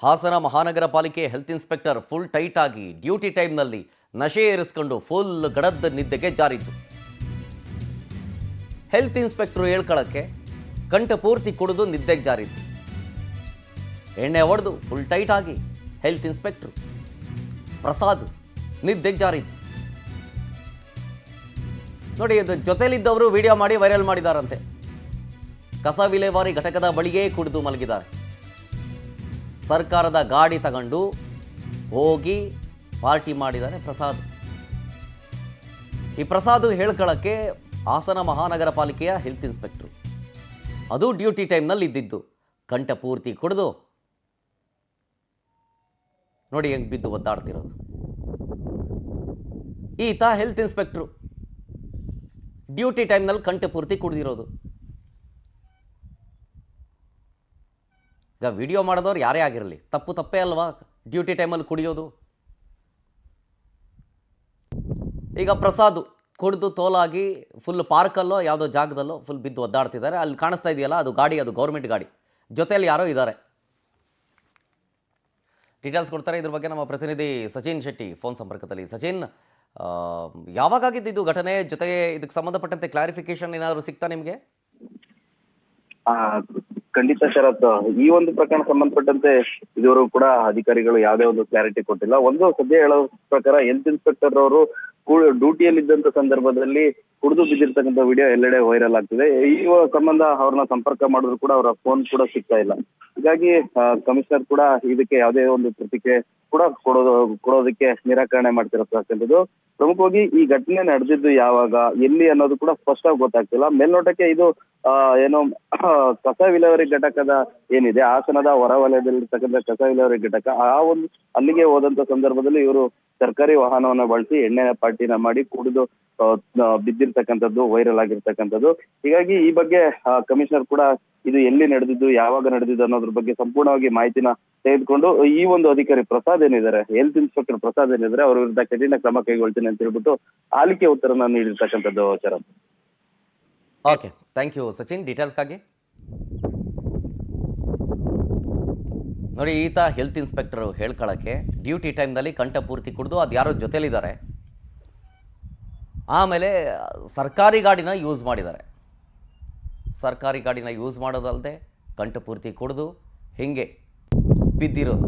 ಹಾಸನ ಮಹಾನಗರ ಪಾಲಿಕೆ health inspector full tight ಆಗಿ ಡ್ಯೂಟಿ ಟೈಮ್ನಲ್ಲಿ ನಶೆ ಏರಿಸಿಕೊಂಡು ಫುಲ್ ಗಡದ ನಿದ್ದೆಗೆ ಜಾರಿದ್ದು. ಹೆಲ್ತ್ ಇನ್ಸ್ಪೆಕ್ಟರ್ ಹೇಳ್ಕೊಳ್ಳಕ್ಕೆ ಕಂಠ ಪೂರ್ತಿ ಕುಡಿದು ನಿದ್ದೆಗೆ ಜಾರಿದ್ದು. ಎಣ್ಣೆ ಹೊಡೆದು ಫುಲ್ ಟೈಟ್ ಆಗಿ ಹೆಲ್ತ್ ಇನ್ಸ್ಪೆಕ್ಟರ್ ಪ್ರಸಾದ್ ನಿದ್ದೆಗೆ ಜಾರಿದ್ದು. ನೋಡಿ, ಇದು ಜೊತೆಲಿದ್ದವರು ವಿಡಿಯೋ ಮಾಡಿ ವೈರಲ್ ಮಾಡಿದಾರಂತೆ. ಕಸ ವಿಲೇವಾರಿ ಘಟಕದ ಬಳಿಯೇ ಕುಡಿದು ಮಲಗಿದ್ದಾರೆ. ಸರ್ಕಾರದ ಗಾಡಿ ತಗೊಂಡು ಹೋಗಿ ಪಾರ್ಟಿ ಮಾಡಿದ್ದಾರೆ ಪ್ರಸಾದ್. ಈ ಪ್ರಸಾದ್ ಹೇಳ್ಕೊಳ್ಳಕ್ಕೆ ಹಾಸನ ಮಹಾನಗರ ಪಾಲಿಕೆಯ ಹೆಲ್ತ್ ಇನ್ಸ್ಪೆಕ್ಟರ್, ಅದು ಡ್ಯೂಟಿ ಟೈಮ್ನಲ್ಲಿ ಇದ್ದಿದ್ದು. ಕಂಠ ಪೂರ್ತಿ ಕುಡಿದು ನೋಡಿ ಹೆಂಗೆ ಬಿದ್ದು ಒದ್ದಾಡ್ತಿರೋದು. ಈತ ಹೆಲ್ತ್ ಇನ್ಸ್ಪೆಕ್ಟ್ರು ಡ್ಯೂಟಿ ಟೈಮ್ನಲ್ಲಿ ಕಂಠ ಪೂರ್ತಿ ಕುಡಿದಿರೋದು. ಈಗ ವಿಡಿಯೋ ಮಾಡಿದವ್ರು ಯಾರೇ ಆಗಿರಲಿ, ತಪ್ಪೇ ಅಲ್ವಾ ಡ್ಯೂಟಿ ಟೈಮಲ್ಲಿ ಕುಡಿಯೋದು. ಈಗ ಪ್ರಸಾದ್ ಕುಡಿದು ತೋಲಾಗಿ ಫುಲ್ ಪಾರ್ಕಲ್ಲೋ ಯಾವುದೋ ಜಾಗದಲ್ಲೋ ಫುಲ್ ಬಿದ್ದು ಒದ್ದಾಡ್ತಿದ್ದಾರೆ. ಅಲ್ಲಿ ಕಾಣಿಸ್ತಾ ಇದೆಯಲ್ಲ, ಅದು ಗಾಡಿ, ಅದು ಗೌರ್ಮೆಂಟ್ ಗಾಡಿ. ಜೊತೆಯಲ್ಲಿ ಯಾರೋ ಇದ್ದಾರೆ. ಡೀಟೇಲ್ಸ್ ಕೊಡ್ತಾರೆ ಇದ್ರ ಬಗ್ಗೆ ನಮ್ಮ ಪ್ರತಿನಿಧಿ ಸಚಿನ್ ಶೆಟ್ಟಿ ಫೋನ್ ಸಂಪರ್ಕದಲ್ಲಿ. ಸಚಿನ್, ಯಾವಾಗಾಗಿದ್ದು ಘಟನೆ? ಜೊತೆಗೆ ಇದಕ್ಕೆ ಸಂಬಂಧಪಟ್ಟಂತೆ ಕ್ಲಾರಿಫಿಕೇಶನ್ ಏನಾದರೂ ಸಿಗ್ತಾ ನಿಮಗೆ? ಖಂಡಿತ ಶರತ್, ಈ ಒಂದು ಪ್ರಕರಣ ಸಂಬಂಧಪಟ್ಟಂತೆ ಇದುವರೆಗೂ ಕೂಡ ಅಧಿಕಾರಿಗಳು ಯಾವುದೇ ಒಂದು ಕ್ಲಾರಿಟಿ ಕೊಟ್ಟಿಲ್ಲ. ಒಂದು ಸದ್ಯ ಹೇಳೋ ಪ್ರಕಾರ ಹೆಲ್ತ್ ಇನ್ಸ್ಪೆಕ್ಟರ್ ಅವರು ಡ್ಯೂಟಿಯಲ್ಲಿ ಇದ್ದಂತ ಸಂದರ್ಭದಲ್ಲಿ ಕುಡಿದು ಬಿದ್ದಿರ್ತಕ್ಕಂಥ ವಿಡಿಯೋ ಎಲ್ಲೆಡೆ ವೈರಲ್ ಆಗ್ತಿದೆ. ಈ ಸಂಬಂಧ ಅವ್ರನ್ನ ಸಂಪರ್ಕ ಮಾಡಿದ್ರು ಕೂಡ ಅವರ ಫೋನ್ ಕೂಡ ಸಿಗ್ತಾ ಇಲ್ಲ. ಹೀಗಾಗಿ ಕಮಿಷನರ್ ಕೂಡ ಇದಕ್ಕೆ ಯಾವುದೇ ಒಂದು ಪ್ರತಿಕ್ರಿಯೆ ಕೂಡ ಕೊಡೋದಕ್ಕೆ ನಿರಾಕರಣೆ ಮಾಡ್ತಿರತಕ್ಕಂಥದ್ದು. ಪ್ರಮುಖವಾಗಿ ಈ ಘಟನೆ ನಡೆದಿದ್ದು ಯಾವಾಗ, ಎಲ್ಲಿ ಅನ್ನೋದು ಕೂಡ ಸ್ಪಷ್ಟವಾಗಿ ಗೊತ್ತಾಗ್ತಿಲ್ಲ. ಮೇಲ್ನೋಟಕ್ಕೆ ಇದು ಏನು ಕಸ ವಿಲೇವಾರಿ ಘಟಕದ ಏನಿದೆ, ಹಾಸನದ ಹೊರವಲಯದಲ್ಲಿರ್ತಕ್ಕಂಥ ಕಸ ವಿಲೇವಾರಿ ಘಟಕ, ಆ ಒಂದು ಅಲ್ಲಿಗೆ ಹೋದಂತ ಸಂದರ್ಭದಲ್ಲಿ ಇವರು ಸರ್ಕಾರಿ ವಾಹನವನ್ನ ಬಳಸಿ ಎಣ್ಣೆ ಪಾರ್ಟಿನ ಮಾಡಿ ಕುಡಿದು ಬಿದ್ದಿರ್ತಕ್ಕಂಥದ್ದು ವೈರಲ್ ಆಗಿರ್ತಕ್ಕಂಥದ್ದು. ಹೀಗಾಗಿ ಈ ಬಗ್ಗೆ ಕಮಿಷನರ್ ಕೂಡ ಇದು ಎಲ್ಲಿ ನಡೆದಿದ್ದು, ಯಾವಾಗ ನಡೆದಿದ್ದು ಅನ್ನೋದ್ರ ಬಗ್ಗೆ ಸಂಪೂರ್ಣವಾಗಿ ಮಾಹಿತಿನ ತೆಗೆದುಕೊಂಡು ಈ ಒಂದು ಅಧಿಕಾರಿ ಪ್ರಸಾದ್ ಏನಿದ್ದಾರೆ, ಹೆಲ್ತ್ ಇನ್ಸ್ಪೆಕ್ಟರ್ ಪ್ರಸಾದ್ ಏನಿದ್ದಾರೆ, ಅವರ ವಿರುದ್ಧ ಕಠಿಣ ಕ್ರಮ ಕೈಗೊಳ್ತೀನಿ ಅಂತ ಹೇಳ್ಬಿಟ್ಟು ಆಲಿಕೆ ಉತ್ತರನ ನೀಡಿರ್ತಕ್ಕಂಥದ್ದು. ಶರತ್, ಓಕೆ, ಥ್ಯಾಂಕ್ ಯು ಸಚಿನ್ ಡೀಟೇಲ್ಸ್ಗಾಗಿ. ನೋಡಿ, ಈತ ಹೆಲ್ತ್ ಇನ್ಸ್ಪೆಕ್ಟರ್ ಹೇಳ್ಕೊಳ್ಳೋಕ್ಕೆ ಡ್ಯೂಟಿ ಟೈಮ್ನಲ್ಲಿ ಕಂಠ ಪೂರ್ತಿ ಕುಡಿದು ಅದು ಯಾರೋ ಜೊತೆಲಿದ್ದಾರೆ. ಆಮೇಲೆ ಸರ್ಕಾರಿ ಗಾಡಿನ ಯೂಸ್ ಮಾಡಿದ್ದಾರೆ. ಸರ್ಕಾರಿ ಗಾಡಿನ ಯೂಸ್ ಮಾಡೋದಲ್ಲದೆ ಕಂಠ ಪೂರ್ತಿ ಕುಡಿದು ಹಿಂಗೆ ಬಿದ್ದಿರೋದು.